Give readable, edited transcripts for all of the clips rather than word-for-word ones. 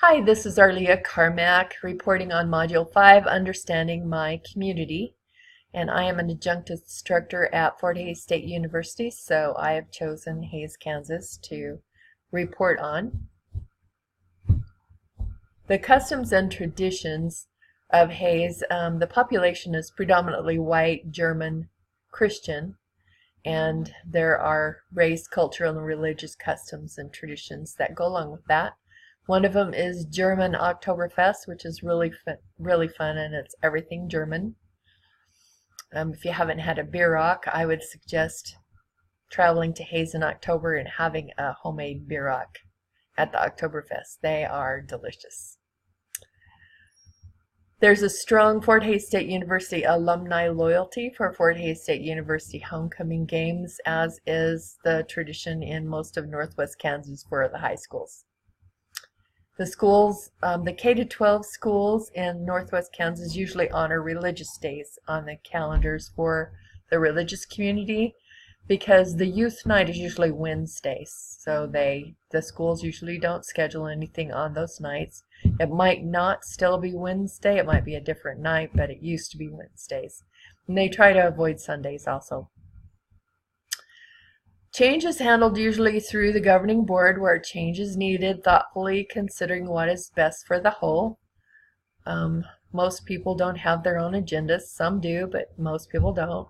Hi, this is Arlia Carmack reporting on Module 5, Understanding My Community. And I am an adjunct instructor at Fort Hays State University, so I have chosen Hays, Kansas to report on. The customs and traditions of Hays, the population is predominantly white, German, Christian, and there are race, cultural, and religious customs and traditions that go along with that. One of them is German Oktoberfest, which is really fun, and it's everything German. If you haven't had a Bierock, I would suggest traveling to Hays in October and having a homemade Bierock at the Oktoberfest. They are delicious. There's a strong Fort Hays State University alumni loyalty for Fort Hays State University homecoming games, as is the tradition in most of Northwest Kansas for the high schools. The schools, the K-12 schools in Northwest Kansas usually honor religious days on the calendars for the religious community because the youth night is usually Wednesdays. So the schools usually don't schedule anything on those nights. It might not still be Wednesday, it might be a different night, but it used to be Wednesdays. And they try to avoid Sundays also. Change is handled usually through the governing board, where change is needed, thoughtfully considering what is best for the whole. Most people don't have their own agendas. Some do, but most people don't.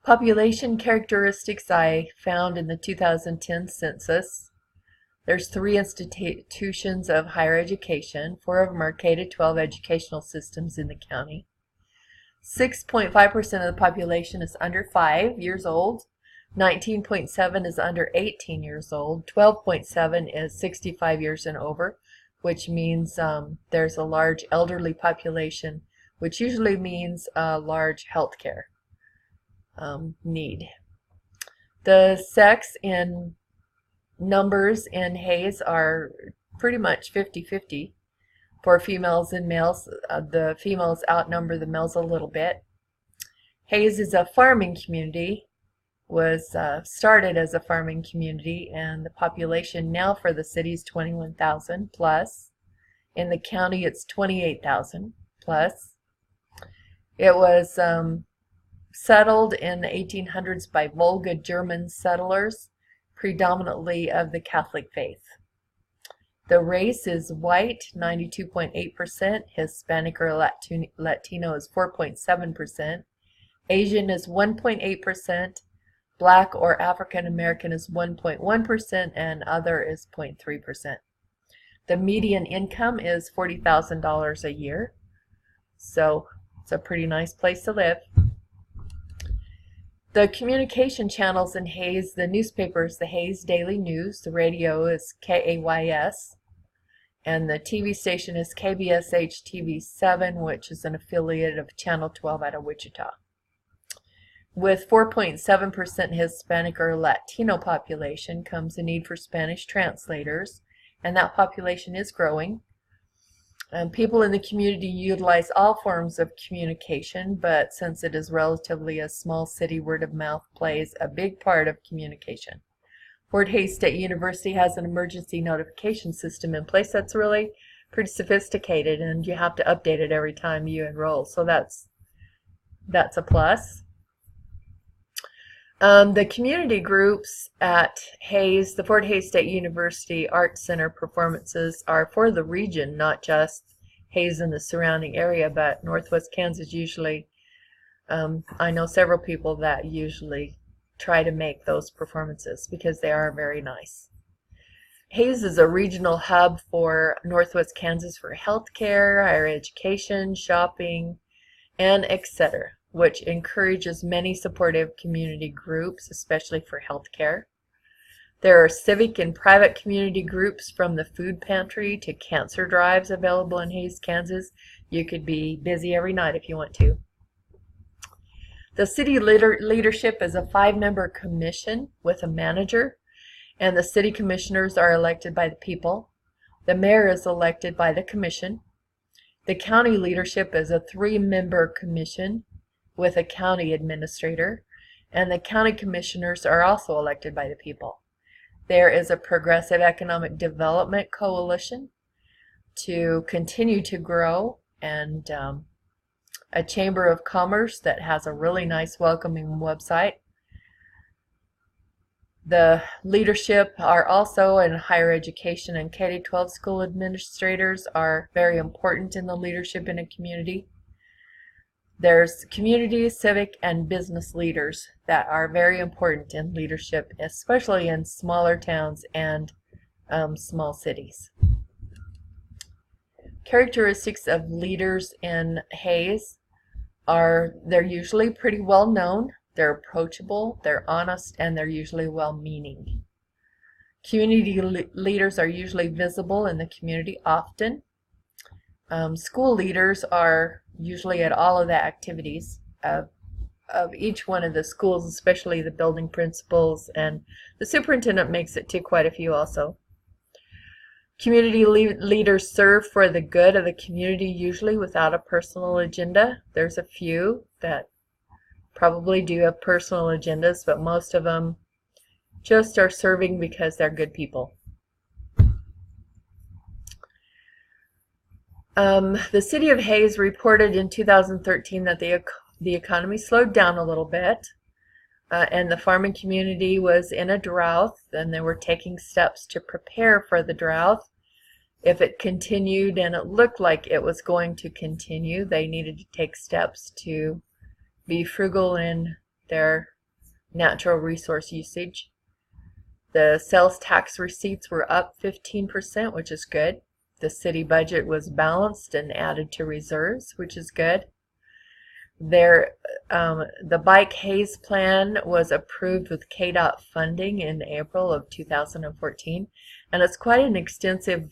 Population characteristics I found in the 2010 census. There's 3 institutions of higher education. 4 of them are K-12 educational systems in the county. 6.5% of the population is under 5 years old. 19.7 is under 18 years old. 12.7 is 65 years and over, which means there's a large elderly population, which usually means a large health care need. The sex in numbers in Hays are pretty much 50-50 for females and males. The females outnumber the males a little bit. Hays is a farming community. Was started as a farming community, and the population now for the city is 21,000 plus. In the county it's 28,000 plus. It was settled in the 1800s by Volga German settlers, predominantly of the Catholic faith. The race is white, 92.8%. Hispanic or Latino is 4.7%. Asian is 1.8%. Black or African American is 1.1%, and other is 0.3%. The median income is $40,000 a year, so it's a pretty nice place to live. The communication channels in Hays, the newspaper is the Hays Daily News, the radio is KAYS, and the TV station is KBSH TV 7, which is an affiliate of Channel 12 out of Wichita. With 4.7% Hispanic or Latino population comes the need for Spanish translators, and that population is growing. People in the community utilize all forms of communication, but since it is relatively a small city, word of mouth plays a big part of communication. Fort Hays State University has an emergency notification system in place that's really pretty sophisticated, and you have to update it every time you enroll, so that's a plus. The community groups at Hays, the Fort Hays State University Art Center performances are for the region, not just Hays and the surrounding area, but Northwest Kansas usually. I know several people that usually try to make those performances because they are very nice. Hays is a regional hub for Northwest Kansas for healthcare, higher education, shopping, and etc., which encourages many supportive community groups, especially for healthcare. There are civic and private community groups, from the food pantry to cancer drives, available in Hays, Kansas. You could be busy every night if you want to. The city leadership is a 5-member commission with a manager, and the city commissioners are elected by the people. The mayor is elected by the commission. The county leadership is a 3-member commission with a county administrator, and the county commissioners are also elected by the people. There is a progressive economic development coalition to continue to grow, and a Chamber of Commerce that has a really nice welcoming website. The leadership are also in higher education, and K-12 school administrators are very important in the leadership in a community. There's community, civic, and business leaders that are very important in leadership, especially in smaller towns and small cities. Characteristics of leaders in Hays are they're usually pretty well known, they're approachable, they're honest, and they're usually well-meaning. Community leaders are usually visible in the community often. School leaders are usually at all of the activities of each one of the schools, especially the building principals, and the superintendent makes it to quite a few also. Community leaders serve for the good of the community, usually without a personal agenda. There's a few that probably do have personal agendas, but most of them just are serving because they're good people. The city of Hays reported in 2013 that the economy slowed down a little bit, and the farming community was in a drought, and they were taking steps to prepare for the drought. If it continued, and it looked like it was going to continue, they needed to take steps to be frugal in their natural resource usage. The sales tax receipts were up 15%, which is good. The city budget was balanced and added to reserves, which is good. The Bike Hays plan was approved with KDOT funding in April of 2014, and it's quite an extensive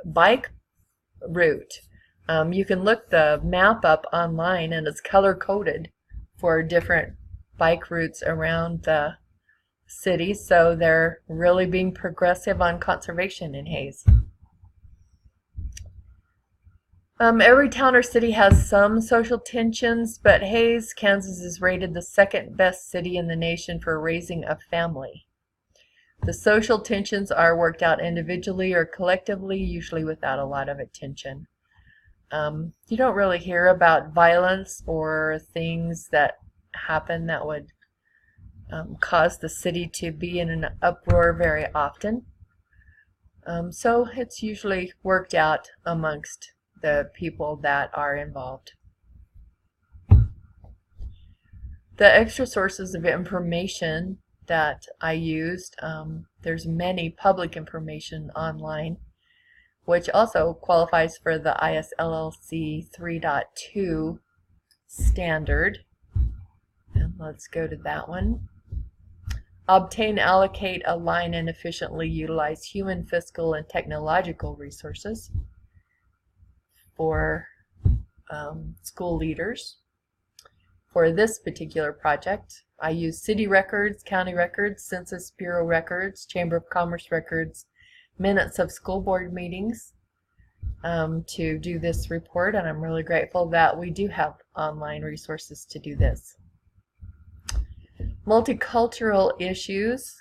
bike route. You can look the map up online, and it's color-coded for different bike routes around the city, so they're really being progressive on conservation in Hays. Every town or city has some social tensions, but Hays, Kansas is rated the second best city in the nation for raising a family. The social tensions are worked out individually or collectively, usually without a lot of attention. You don't really hear about violence or things that happen that would cause the city to be in an uproar very often. So it's usually worked out amongst the people that are involved. The extra sources of information that I used, there's many public information online, which also qualifies for the ISLLC 3.2 standard. And let's go to that one. Obtain, allocate, align, and efficiently utilize human, fiscal, and technological resources for school leaders. For this particular project, I use city records, county records, Census Bureau records, Chamber of Commerce records, minutes of school board meetings to do this report, and I'm really grateful that we do have online resources to do this. Multicultural issues.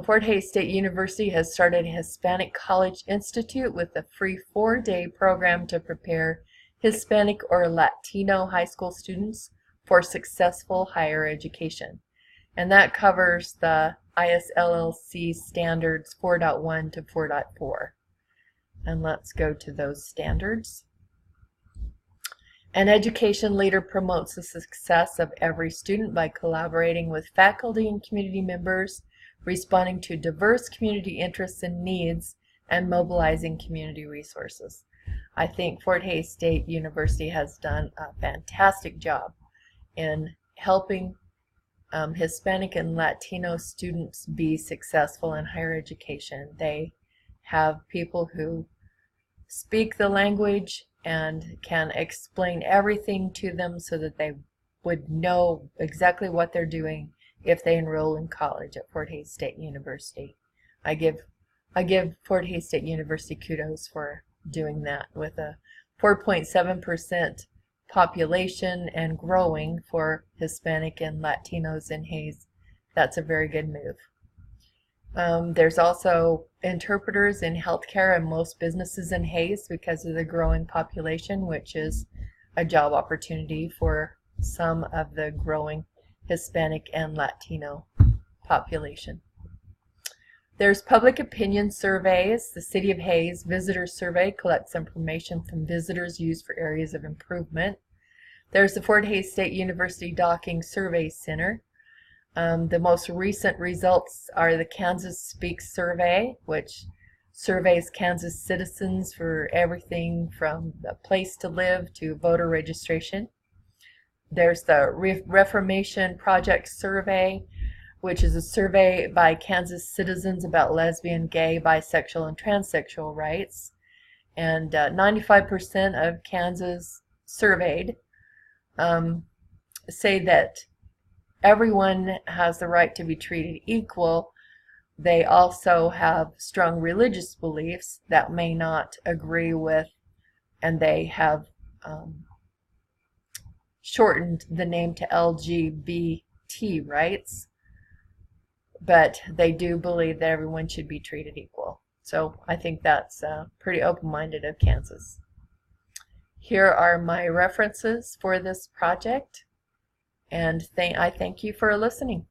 Fort Hays State University has started a Hispanic College Institute with a free 4-day program to prepare Hispanic or Latino high school students for successful higher education. And that covers the ISLLC standards 4.1 to 4.4. And let's go to those standards. An education leader promotes the success of every student by collaborating with faculty and community members, responding to diverse community interests and needs, and mobilizing community resources. I think Fort Hays State University has done a fantastic job in helping Hispanic and Latino students be successful in higher education. They have people who speak the language and can explain everything to them so that they would know exactly what they're doing if they enroll in college at Fort Hays State University. I give Fort Hays State University kudos for doing that with a 4.7% population and growing for Hispanic and Latinos in Hays. That's a very good move. There's also interpreters in healthcare and most businesses in Hays because of the growing population, which is a job opportunity for some of the growing Hispanic and Latino population. There's public opinion surveys. The City of Hays Visitor Survey collects information from visitors used for areas of improvement. There's the Fort Hays State University Docking Survey Center. The most recent results are the Kansas Speaks Survey, which surveys Kansas citizens for everything from a place to live to voter registration. There's the Reformation Project Survey, which is a survey by Kansas citizens about lesbian, gay, bisexual, and transsexual rights. And 95% of Kansas surveyed say that everyone has the right to be treated equal. They also have strong religious beliefs that may not agree with, and they have shortened the name to LGBT rights, but they do believe that everyone should be treated equal. So I think that's pretty open-minded of Kansas. Here are my references for this project, and I thank you for listening.